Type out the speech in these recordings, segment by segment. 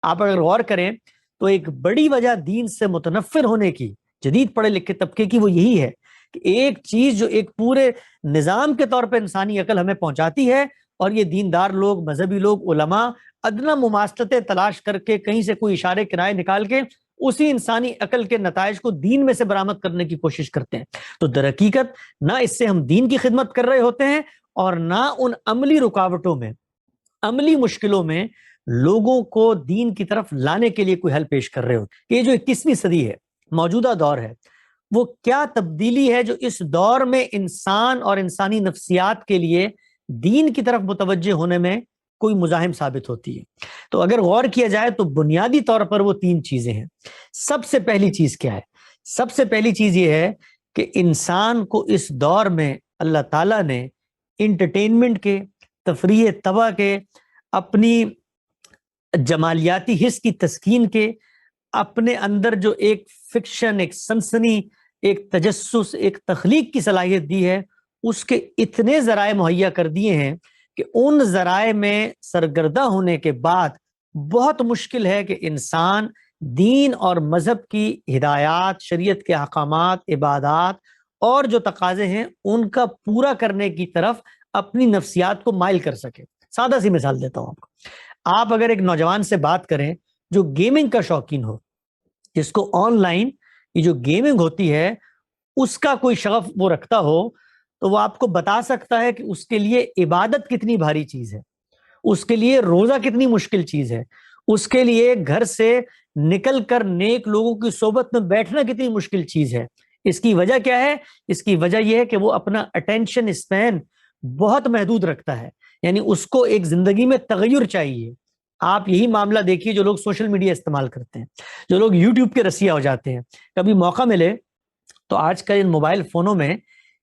آپ اگر غور کریں تو ایک بڑی وجہ دین سے متنفر ہونے کی جدید پڑھے لکھے طبقے کی وہ یہی ہے کہ ایک چیز جو ایک پورے نظام کے طور پہ انسانی عقل ہمیں پہنچاتی ہے، اور یہ دیندار لوگ، مذہبی لوگ، علماء ادنا مماثلتیں تلاش کر کے کہیں سے کوئی اشارے کنائے نکال کے اسی انسانی عقل کے نتائج کو دین میں سے برآمد کرنے کی کوشش کرتے ہیں۔ تو در حقیقت نہ اس سے ہم دین کی خدمت کر رہے ہوتے ہیں، اور نہ ان عملی رکاوٹوں میں، عملی مشکلوں میں لوگوں کو دین کی طرف لانے کے لیے کوئی حل پیش کر رہے ہوتے ہیں۔ یہ جو 21ویں صدی ہے، موجودہ دور ہے، وہ کیا تبدیلی ہے جو اس دور میں انسان اور انسانی نفسیات کے لیے دین کی طرف متوجہ ہونے میں کوئی مزاحم ثابت ہوتی ہے؟ تو اگر غور کیا جائے تو بنیادی طور پر وہ 3 چیزیں ہیں۔ سب سے پہلی چیز کیا ہے؟ سب سے پہلی چیز یہ ہے کہ انسان کو اس دور میں اللہ تعالیٰ نے انٹرٹینمنٹ کے، تفریح طبع کے، اپنی جمالیاتی حس کی تسکین کے، اپنے اندر جو ایک فکشن، ایک سنسنی، ایک تجسس، ایک تخلیق کی صلاحیت دی ہے، اس کے اتنے ذرائع مہیا کر دیے ہیں کہ ان ذرائع میں سرگردہ ہونے کے بعد بہت مشکل ہے کہ انسان دین اور مذہب کی ہدایات، شریعت کے احکامات، عبادات اور جو تقاضے ہیں ان کا پورا کرنے کی طرف اپنی نفسیات کو مائل کر سکے۔ سادہ سی مثال دیتا ہوں آپ کو۔ آپ اگر ایک نوجوان سے بات کریں جو گیمنگ کا شوقین ہو، جس کو آن لائن یہ جو گیمنگ ہوتی ہے اس کا کوئی شغف وہ رکھتا ہو، تو وہ آپ کو بتا سکتا ہے کہ اس کے لیے عبادت کتنی بھاری چیز ہے، اس کے لیے روزہ کتنی مشکل چیز ہے، اس کے لیے گھر سے نکل کر نیک لوگوں کی صحبت میں بیٹھنا کتنی مشکل چیز ہے۔ اس کی وجہ کیا ہے؟ اس کی وجہ یہ ہے کہ وہ اپنا اٹینشن اسپین بہت محدود رکھتا ہے، یعنی اس کو ایک زندگی میں تغیر چاہیے۔ آپ یہی معاملہ دیکھیے جو لوگ سوشل میڈیا استعمال کرتے ہیں، جو لوگ یوٹیوب کے رسیا ہو جاتے ہیں، کبھی موقع ملے تو آج کل ان موبائل فونوں میں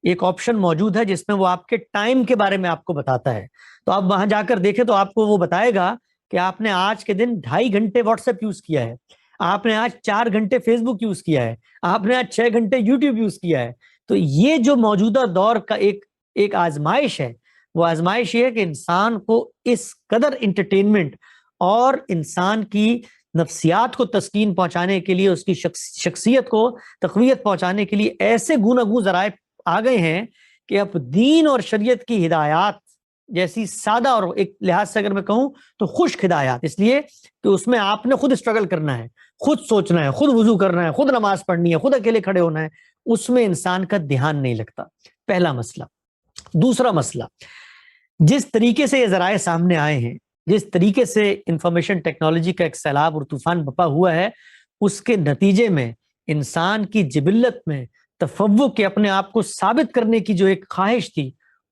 ایک آپشن موجود ہے جس میں وہ آپ کے ٹائم کے بارے میں آپ کو بتاتا ہے، تو آپ وہاں جا کر دیکھیں تو آپ کو وہ بتائے گا کہ آپ نے آج کے دن 2.5 گھنٹے واٹس ایپ یوز کیا ہے، آپ نے آج 4 گھنٹے فیس بک یوز کیا ہے، آپ نے آج 6 گھنٹے یوٹیوب یوز کیا ہے۔ تو یہ جو موجودہ دور کا ایک آزمائش ہے، وہ آزمائش یہ ہے کہ انسان کو اس قدر انٹرٹینمنٹ اور انسان کی نفسیات کو تسکین پہنچانے کے لیے، اس کی شخصیت کو تقویت پہنچانے کے لیے ایسے گوناگون ذرائع آ گئے ہیں کہ اب دین اور شریعت کی ہدایات جیسی سادہ اور ایک لحاظ سے اگر میں کہوں تو خشک ہدایات، اس لیے کہ اس میں آپ نے خود اسٹرگل کرنا ہے، خود سوچنا ہے، خود وضو کرنا ہے، خود نماز پڑھنی ہے، خود اکیلے کھڑے ہونا ہے، اس میں انسان کا دھیان نہیں لگتا۔ پہلا مسئلہ۔ دوسرا مسئلہ، جس طریقے سے یہ ذرائع سامنے آئے ہیں، جس طریقے سے انفارمیشن ٹیکنالوجی کا ایک سیلاب اور طوفان بپا ہوا ہے، اس کے نتیجے میں انسان کی جبلت میں تفوق کے اپنے آپ کو ثابت کرنے کی جو ایک خواہش تھی،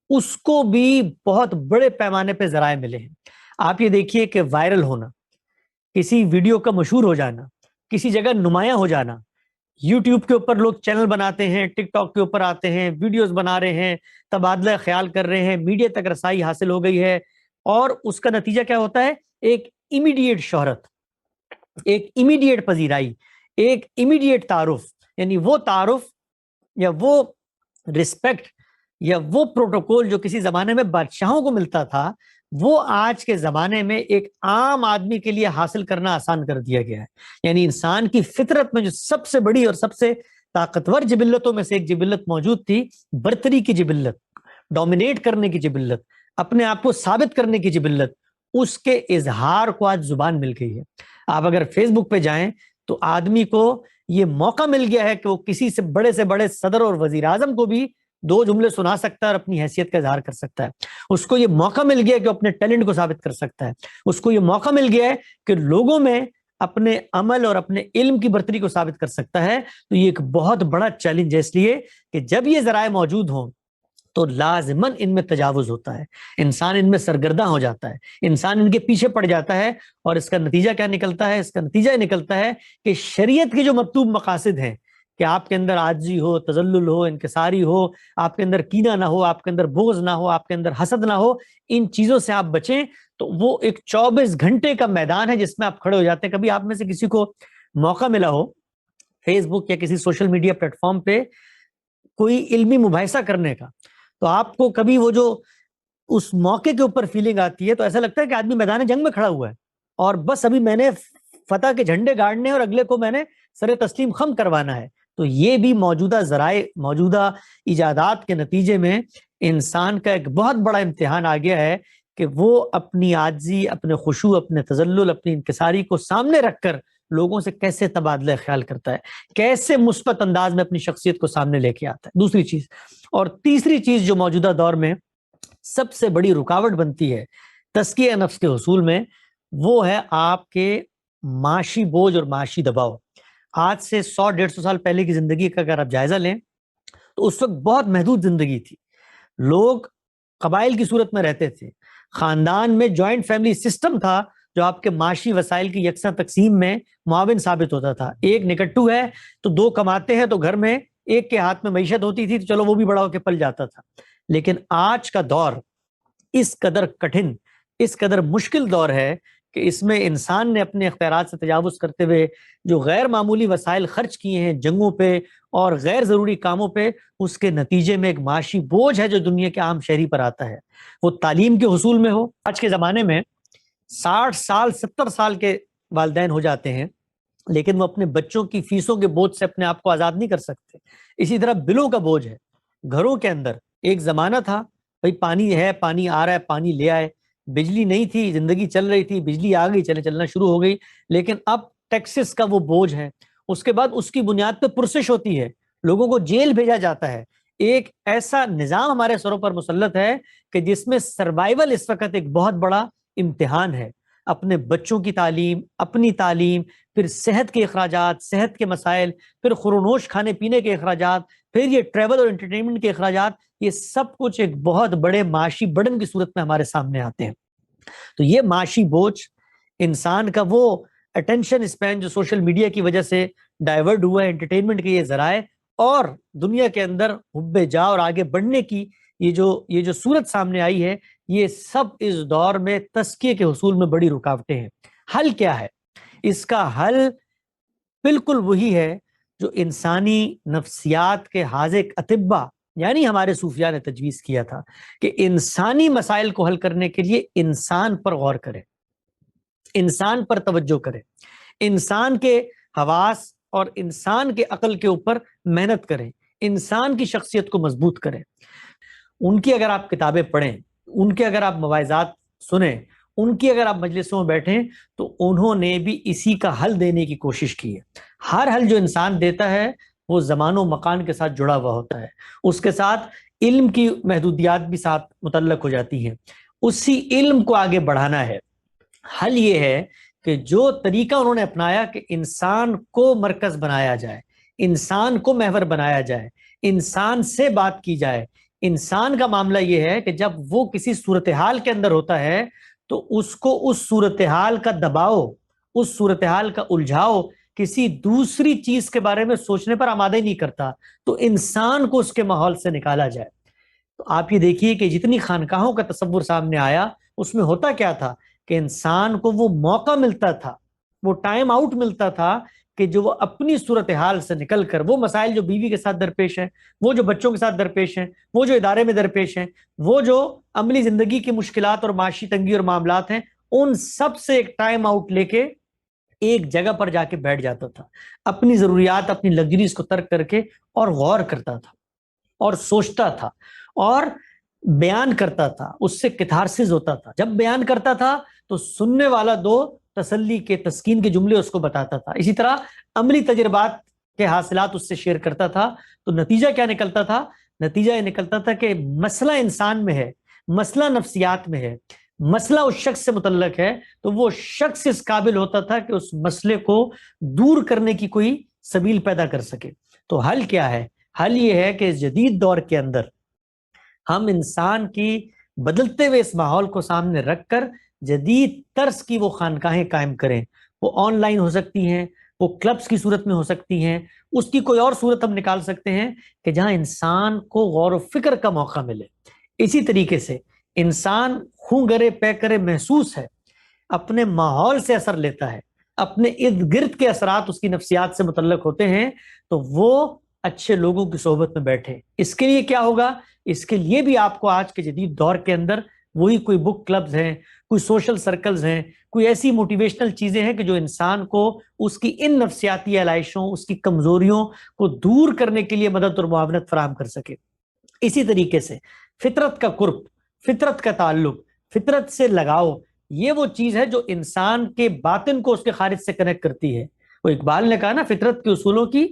اس کو بھی بہت بڑے پیمانے پہ ذرائع ملے ہیں۔ آپ یہ دیکھیے کہ وائرل ہونا، کسی ویڈیو کا مشہور ہو جانا، کسی جگہ نمایاں ہو جانا، یوٹیوب کے اوپر لوگ چینل بناتے ہیں، ٹک ٹاک کے اوپر آتے ہیں، ویڈیوز بنا رہے ہیں، تبادلہ خیال کر رہے ہیں، میڈیا تک رسائی حاصل ہو گئی ہے، اور اس کا نتیجہ کیا ہوتا ہے؟ ایک امیڈیٹ شہرت، ایک امیڈیٹ پذیرائی، ایک امیڈیٹ تعارف، یعنی وہ تعارف یا وہ رسپیکٹ یا وہ پروٹوکول جو کسی زمانے میں بادشاہوں کو ملتا تھا، وہ آج کے زمانے میں ایک عام آدمی کے لیے حاصل کرنا آسان کر دیا گیا ہے۔ یعنی انسان کی فطرت میں جو سب سے بڑی اور سب سے طاقتور جبلتوں میں سے ایک جبلت موجود تھی، برتری کی جبلت، ڈومینیٹ کرنے کی جبلت، اپنے آپ کو ثابت کرنے کی جبلت، اس کے اظہار کو آج زبان مل گئی ہے۔ آپ اگر فیس بک پہ جائیں تو آدمی کو یہ موقع مل گیا ہے کہ وہ کسی سے بڑے صدر اور وزیر اعظم کو بھی 2 جملے سنا سکتا ہے اور اپنی حیثیت کا اظہار کر سکتا ہے۔ اس کو یہ موقع مل گیا ہے کہ اپنے ٹیلنٹ کو ثابت کر سکتا ہے۔ اس کو یہ موقع مل گیا ہے کہ لوگوں میں اپنے عمل اور اپنے علم کی برتری کو ثابت کر سکتا ہے۔ تو یہ ایک بہت بڑا چیلنج ہے، اس لیے کہ جب یہ ذرائع موجود ہوں تو لازماً ان میں تجاوز ہوتا ہے، انسان ان میں سرگردہ ہو جاتا ہے، انسان ان کے پیچھے پڑ جاتا ہے، اور اس کا نتیجہ کیا نکلتا ہے؟ اس کا نتیجہ یہ نکلتا ہے کہ شریعت کے جو مطلوب مقاصد ہیں کہ آپ کے اندر عاجزی ہو، تذلل ہو، انکساری ہو، آپ کے اندر کینہ نہ ہو، آپ کے اندر بغض نہ ہو، آپ کے اندر حسد نہ ہو، ان چیزوں سے آپ بچیں، تو وہ ایک 24 گھنٹے کا میدان ہے جس میں آپ کھڑے ہو جاتے ہیں۔ کبھی آپ میں سے کسی کو موقع ملا ہو فیس بک یا کسی سوشل میڈیا پلیٹ فارم پہ کوئی علمی مباحثہ کرنے کا، تو آپ کو کبھی وہ جو اس موقع کے اوپر فیلنگ آتی ہے تو ایسا لگتا ہے کہ آدمی میدان جنگ میں کھڑا ہوا ہے، اور بس ابھی میں نے فتح کے جھنڈے گاڑنے اور اگلے کو میں نے سر تسلیم خم کروانا ہے. تو یہ بھی موجودہ ذرائع، موجودہ ایجادات کے نتیجے میں انسان کا ایک بہت بڑا امتحان آ گیا ہے کہ وہ اپنی عاجزی، اپنے خشوع، اپنے تذلل، اپنی انکساری کو سامنے رکھ کر لوگوں سے کیسے تبادلہ خیال کرتا ہے، کیسے مثبت انداز میں اپنی شخصیت کو سامنے لے کے آتا ہے. دوسری چیز. اور تیسری چیز جو موجودہ دور میں سب سے بڑی رکاوٹ بنتی ہے تزکیہ نفس کے حصول میں، وہ ہے آپ کے معاشی بوجھ اور معاشی دباؤ. آج سے 100-150 سال پہلے کی زندگی کا اگر آپ جائزہ لیں تو اس وقت بہت محدود زندگی تھی. لوگ قبائل کی صورت میں رہتے تھے، خاندان میں جوائنٹ فیملی سسٹم تھا جو آپ کے معاشی وسائل کی یکساں تقسیم میں معاون ثابت ہوتا تھا. ایک نکٹو ہے تو دو کماتے ہیں، تو گھر میں ایک کے ہاتھ میں معیشت ہوتی تھی تو چلو وہ بھی بڑا ہو کے پل جاتا تھا. لیکن آج کا دور اس قدر کٹھن، اس قدر مشکل دور ہے کہ اس میں انسان نے اپنے اختیارات سے تجاوز کرتے ہوئے جو غیر معمولی وسائل خرچ کیے ہیں جنگوں پہ اور غیر ضروری کاموں پہ، اس کے نتیجے میں ایک معاشی بوجھ ہے جو دنیا کے عام شہری پر آتا ہے. وہ تعلیم کے حصول میں ہو. آج کے زمانے میں 60 سال 70 سال کے والدین ہو جاتے ہیں لیکن وہ اپنے بچوں کی فیسوں کے بوجھ سے اپنے آپ کو آزاد نہیں کر سکتے. اسی طرح بلوں کا بوجھ ہے. گھروں کے اندر ایک زمانہ تھا بھائی پانی ہے، پانی آ رہا ہے، پانی لے آئے. بجلی نہیں تھی، زندگی چل رہی تھی، بجلی آ گئی، چلنا شروع ہو گئی. لیکن اب ٹیکسز کا وہ بوجھ ہے. اس کے بعد اس کی بنیاد پہ پرسش ہوتی ہے، لوگوں کو جیل بھیجا جاتا ہے. ایک ایسا نظام ہمارے سروں پر مسلط ہے کہ جس میں سروائیول اس وقت ایک بہت بڑا امتحان ہے. اپنے بچوں کی تعلیم، اپنی تعلیم، پھر صحت کے اخراجات، صحت کے مسائل، پھر خورونوش کھانے پینے کے اخراجات، پھر یہ ٹریول اور انٹرٹینمنٹ کے اخراجات، یہ سب کچھ ایک بہت بڑے معاشی برڈن کی صورت میں ہمارے سامنے آتے ہیں. تو یہ معاشی بوجھ، انسان کا وہ اٹینشن اسپین جو سوشل میڈیا کی وجہ سے ڈائیورٹ ہوا ہے، انٹرٹینمنٹ کے یہ ذرائع، اور دنیا کے اندر حب جا اور آگے بڑھنے کی یہ جو صورت سامنے آئی ہے، یہ سب اس دور میں تزکیے کے حصول میں بڑی رکاوٹیں ہیں. حل کیا ہے؟ اس کا حل بالکل وہی ہے جو انسانی نفسیات کے حاذق اطباء یعنی ہمارے صوفیاء نے تجویز کیا تھا کہ انسانی مسائل کو حل کرنے کے لیے انسان پر غور کرے، انسان پر توجہ کرے، انسان کے حواس اور انسان کے عقل کے اوپر محنت کریں، انسان کی شخصیت کو مضبوط کریں. ان کی اگر آپ کتابیں پڑھیں، ان کے اگر آپ مواعظات سنیں، ان کی اگر آپ مجلسوں میں بیٹھیں، تو انہوں نے بھی اسی کا حل دینے کی کوشش کی ہے. ہر حل جو انسان دیتا ہے وہ زمان و مکان کے ساتھ جڑا ہوا ہوتا ہے، اس کے ساتھ علم کی محدودیات بھی ساتھ متعلق ہو جاتی ہیں. اسی علم کو آگے بڑھانا ہے. حل یہ ہے کہ جو طریقہ انہوں نے اپنایا کہ انسان کو مرکز بنایا جائے، انسان کو محور بنایا جائے، انسان سے بات کی جائے. انسان کا معاملہ یہ ہے کہ جب وہ کسی صورتحال کے اندر ہوتا ہے تو اس کو اس صورتحال کا دباؤ، اس صورتحال کا الجھاؤ کسی دوسری چیز کے بارے میں سوچنے پر آمادہ ہی نہیں کرتا، تو انسان کو اس کے ماحول سے نکالا جائے. تو آپ یہ دیکھیے کہ جتنی خانقاہوں کا تصور سامنے آیا اس میں ہوتا کیا تھا کہ انسان کو وہ موقع ملتا تھا، وہ ٹائم آؤٹ ملتا تھا کہ جو وہ اپنی صورتحال سے نکل کر وہ مسائل جو بیوی کے ساتھ درپیش ہیں، وہ جو بچوں کے ساتھ درپیش ہیں، وہ جو ادارے میں درپیش ہیں، وہ جو عملی زندگی کی مشکلات اور معاشی تنگی اور معاملات ہیں، ان سب سے ایک ٹائم آؤٹ لے کے ایک جگہ پر جا کے بیٹھ جاتا تھا، اپنی ضروریات، اپنی لگژریز کو ترک کر کے، اور غور کرتا تھا اور سوچتا تھا اور بیان کرتا تھا. اس سے کتھارسس ہوتا تھا. جب بیان کرتا تھا تو سننے والا دو تسلی کے، تسکین کے جملے اس کو بتاتا تھا. اسی طرح عملی تجربات کے حاصلات اس سے شیئر کرتا تھا. تو نتیجہ کیا نکلتا تھا؟ نتیجہ یہ نکلتا تھا کہ مسئلہ انسان میں ہے، مسئلہ نفسیات میں ہے، مسئلہ اس شخص سے متعلق ہے، تو وہ شخص اس قابل ہوتا تھا کہ اس مسئلے کو دور کرنے کی کوئی سبیل پیدا کر سکے. تو حل کیا ہے؟ حل یہ ہے کہ جدید دور کے اندر ہم انسان کی بدلتے ہوئے اس ماحول کو سامنے رکھ کر جدید طرز کی وہ خانقاہیں قائم کریں. وہ آن لائن ہو سکتی ہیں، وہ کلبز کی صورت میں ہو سکتی ہیں، اس کی کوئی اور صورت ہم نکال سکتے ہیں کہ جہاں انسان کو غور و فکر کا موقع ملے. اسی طریقے سے انسان خوں گرے پے کرے محسوس ہے، اپنے ماحول سے اثر لیتا ہے، اپنے ارد گرد کے اثرات اس کی نفسیات سے متعلق ہوتے ہیں، تو وہ اچھے لوگوں کی صحبت میں بیٹھے. اس کے لیے کیا ہوگا؟ اس کے لیے بھی آپ کو آج کے جدید دور کے اندر وہی کوئی بک کلبز ہیں، کوئی سوشل سرکلز ہیں، کوئی ایسی موٹیویشنل چیزیں ہیں کہ جو انسان کو اس کی ان نفسیاتی علائشوں، اس کی کمزوریوں کو دور کرنے کے لیے مدد اور معاونت فراہم کر سکے۔ اسی طریقے سے فطرت کا قرب، فطرت کا تعلق، فطرت سے لگاؤ، یہ وہ چیز ہے جو انسان کے باطن کو اس کے خارج سے کنیکٹ کرتی ہے۔ وہ اقبال نے کہا نا، فطرت کے اصولوں کی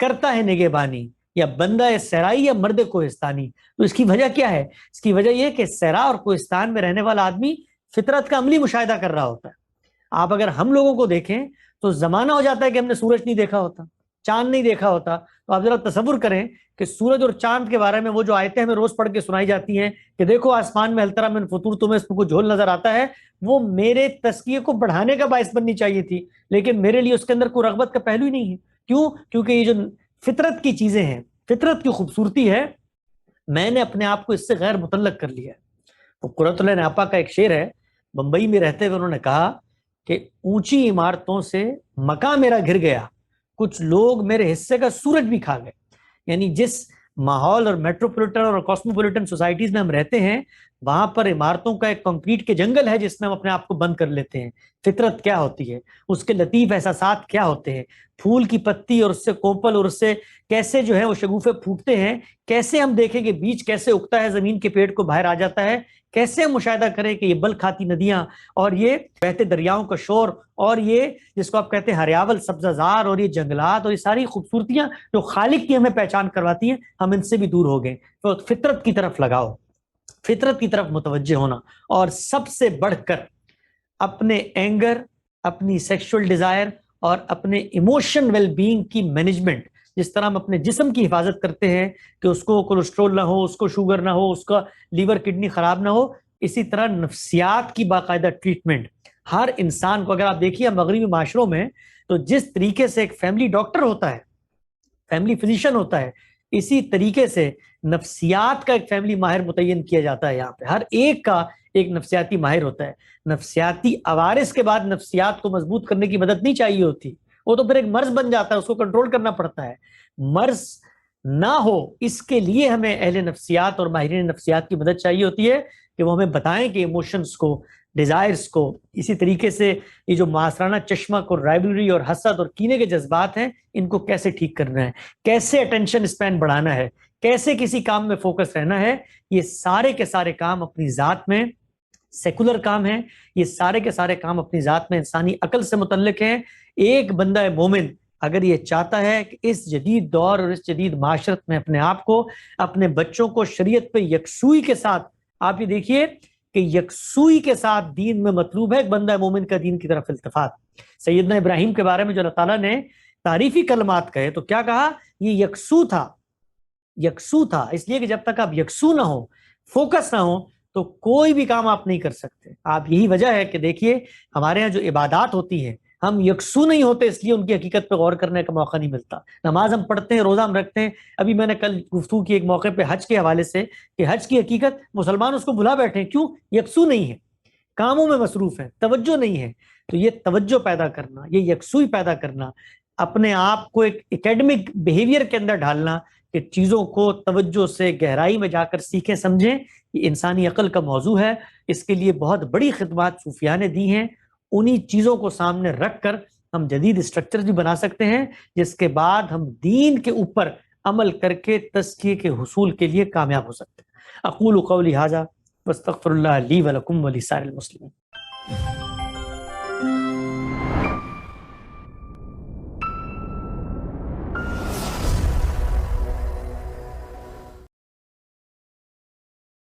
کرتا ہے نگہبانی، یا بندہ صحرائی یا مرد کوہستانی۔ تو اس کی وجہ کیا ہے؟ اس کی وجہ یہ کہ صحرا اور کوہستان میں رہنے والا آدمی فطرت کا عملی مشاہدہ کر رہا ہوتا ہے۔ آپ اگر ہم لوگوں کو دیکھیں تو زمانہ ہو جاتا ہے کہ ہم نے سورج نہیں دیکھا ہوتا، چاند نہیں دیکھا ہوتا، تو آپ ذرا تصور کریں کہ سورج اور چاند کے بارے میں وہ جو آیتیں ہمیں روز پڑھ کے سنائی جاتی ہیں کہ دیکھو آسمان میں الترا من فطور، تمہیں اس میں کوئی جھول نظر آتا ہے، وہ میرے تزکیے کو بڑھانے کا باعث بننی چاہیے تھی، لیکن میرے لیے اس کے اندر کوئی رغبت کا پہلو ہی نہیں ہے۔ کیوں؟ کیونکہ یہ جو فطرت کی چیزیں ہیں، فطرت کی خوبصورتی ہے، میں نے اپنے آپ کو اس سے غیر متعلق کر لیا ہے۔ تو قرۃ اللہ ناپا کا ایک شعر ہے، بمبئی میں رہتے ہوئے انہوں نے کہا کہ اونچی عمارتوں سے مکان میرا گر گیا، کچھ لوگ میرے حصے کا سورج بھی کھا گئے۔ یعنی جس ماحول اور میٹروپولیٹن اور کاسموپولیٹن سوسائٹیز میں ہم رہتے ہیں، وہاں پر عمارتوں کا ایک کنکریٹ کے جنگل ہے جس میں ہم اپنے آپ کو بند کر لیتے ہیں۔ فطرت کیا ہوتی ہے، اس کے لطیف احساسات کیا ہوتے ہیں، پھول کی پتی اور اس سے کوپل اور اس سے کیسے جو ہے وہ شگوفے پھوٹتے ہیں، کیسے ہم دیکھیں کہ بیج کیسے اگتا ہے، زمین کے پیٹ کو باہر آ جاتا ہے، کیسے ہم مشاہدہ کریں کہ یہ بل کھاتی ندیاں اور یہ بہتے دریاؤں کا شور اور یہ جس کو آپ کہتے ہیں ہریاول سبزہ زار اور یہ جنگلات اور یہ ساری خوبصورتیاں جو خالق کی ہمیں پہچان کرواتی ہیں، ہم ان سے بھی دور ہو گئے۔ تو فطرت کی طرف لگاؤ، فطرت کی طرف متوجہ ہونا، اور سب سے بڑھ کر اپنے اینگر، اپنی سیکشول ڈیزائر اور اپنے ایموشن ویل بینگ کی مینجمنٹ، جس طرح ہم اپنے جسم کی حفاظت کرتے ہیں کہ اس کو کولیسٹرول نہ ہو، اس کو شوگر نہ ہو، اس کا لیور کڈنی خراب نہ ہو، اسی طرح نفسیات کی باقاعدہ ٹریٹمنٹ ہر انسان کو۔ اگر آپ دیکھیے مغربی معاشروں میں تو جس طریقے سے ایک فیملی ڈاکٹر ہوتا ہے، فیملی فزیشین ہوتا ہے، اسی طریقے سے نفسیات کا ایک فیملی ماہر متعین کیا جاتا ہے۔ یہاں پہ ہر ایک کا ایک نفسیاتی ماہر ہوتا ہے۔ نفسیاتی عوارض کے بعد نفسیات کو مضبوط کرنے کی مدد نہیں چاہیے ہوتی، وہ تو پھر ایک مرض بن جاتا ہے، اس کو کنٹرول کرنا پڑتا ہے۔ مرض نہ ہو اس کے لیے ہمیں اہل نفسیات اور ماہرین نفسیات کی مدد چاہیے ہوتی ہے کہ وہ ہمیں بتائیں کہ ایموشنز کو، ڈیزائرز کو، اسی طریقے سے یہ جو معاصرانہ چشمک اور رائبلری اور حسد اور کینے کے جذبات ہیں، ان کو کیسے ٹھیک کرنا ہے، کیسے اٹینشن اسپین بڑھانا ہے، کیسے کسی کام میں فوکس رہنا ہے، یہ سارے کے سارے کام اپنی ذات میں سیکولر کام ہیں، یہ سارے کے سارے کام اپنی ذات میں انسانی عقل سے متعلق ہیں۔ ایک بندہ مومن اگر یہ چاہتا ہے کہ اس جدید دور اور اس جدید معاشرت میں اپنے آپ کو، اپنے بچوں کو شریعت پہ یکسوئی کے ساتھ، آپ یہ دیکھیے کہ یکسوئی کے ساتھ دین میں مطلوب ہے ایک بندہ مومن کا دین کی طرف التفات۔ سیدنا ابراہیم کے بارے میں جو اللہ تعالیٰ نے تعریفی کلمات کہے تو کیا کہا؟ یہ یکسو تھا، یکسو تھا، اس لیے کہ جب تک آپ یکسو نہ ہو، فوکس نہ ہو، تو کوئی بھی کام آپ نہیں کر سکتے۔ آپ یہی وجہ ہے کہ دیکھیے ہمارے ہاں جو عبادات ہوتی ہیں، ہم یکسو نہیں ہوتے، اس لیے ان کی حقیقت پہ غور کرنے کا موقع نہیں ملتا۔ نماز ہم پڑھتے ہیں، روزہ ہم رکھتے ہیں، ابھی میں نے کل گفتگو کی ایک موقع پہ حج کے حوالے سے کہ حج کی حقیقت مسلمان اس کو بھلا بیٹھے ہیں، کیوں؟ یکسو نہیں ہے، کاموں میں مصروف ہے، توجہ نہیں ہے۔ تو یہ توجہ پیدا کرنا، یہ یکسوئی پیدا کرنا، اپنے آپ کو ایک اکیڈمک بیہیویئر کے اندر ڈالنا کہ چیزوں کو توجہ سے گہرائی میں جا کر سیکھیں سمجھیں، یہ انسانی عقل کا موضوع ہے۔ اس کے لیے بہت بڑی خدمات صوفیاء نے دی ہیں۔ انہی چیزوں کو سامنے رکھ کر ہم جدید اسٹرکچر بھی بنا سکتے ہیں، جس کے بعد ہم دین کے اوپر عمل کر کے تزکیے کے حصول کے لیے کامیاب ہو سکتے ہیں۔ اقول قولی ھذا واستغفر اللہ لی ولکم ولسائر المسلمین۔